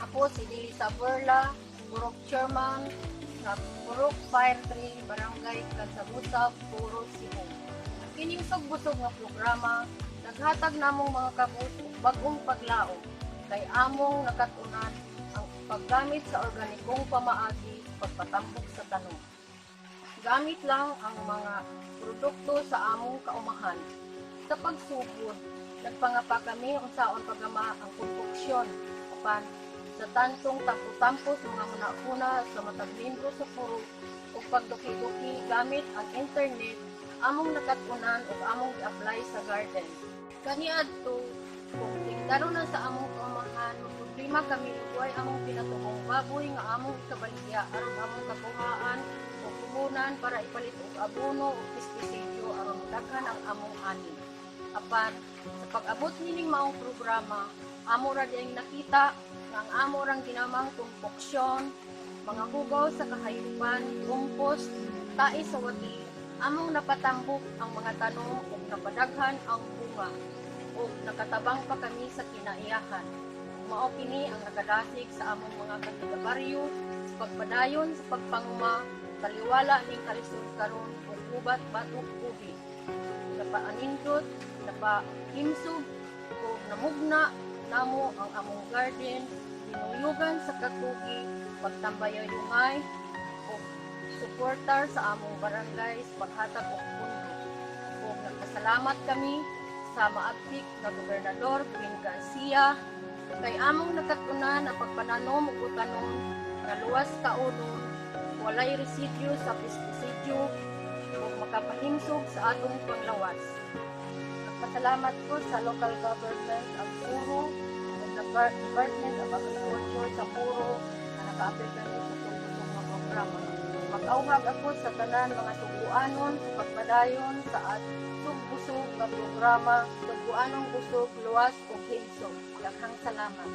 Ako si Lisa Burla, Purok Chairman sa Purok Fire Tree, Barangay Kansabusab, Puro, Cebu. Kining busog nga programa, naghatag namong mga kabus ug bag-ong paglaom kay among nakatunan ang paggamit sa organikong pamaagi pagpatambok sa tanong. Gamit lang ang mga produkto sa among kaumahan. Sa pagsugod, nagpangapa kami unsaon pagama ang konstruksyon apan sa tantong tampo-tampo sa mga munakuna sa matag membro sa puro ug pagduki-duki gamit ang internet among nakatunan ug among i-apply sa garden. Kaniadto kung tingdaro na sa among kaumahan, problema kami ugay among pinatubong baboy nga among ikabaligya aron among kakuhaan o puhunan para ipalit og abono o pestisidyo aron daghan ang among ani. Apan sa pag-abot nining maong programa, amo ra diyang nakita nga ang amo rang ginamang kompoksyon, mga hugaw sa kahayupan, compost, tae sa wati, among napatambok ang mga tanom ug napadaghan ang bunga ug nakatabang pa kami sa kinaiyahan. Mao kini ang nakadasig sa among mga katigabaryo sa pagpadayon sa pagpanguma taliwala ning kalisod karon ug ubat batok ubi. Napaanindot, napahimsog ug namugna namo ang among garden, dinuyugan sa katugi, pagtambayayungay ug suportar sa among barangay sa paghatag og pundo. Ug nagpasalamat kami sa maabtik na Gobernador Queen Garcia kay among nakatunan ang pagpananom ug utanon nga luwas kaunon, walay residyo sa pestisidyo ug makapahimsog sa atong panglawas. Nagpasalamat ko sa local government ang Puro ug Department of Agriculture sa Puro na naka-apil kami sa tungkol mga programa. Mag-auhag ako sa tanan mga suguanon sa pagpadayon sa busog nga programa, suguanong busog, luwas ug himsog. Daghang salamat.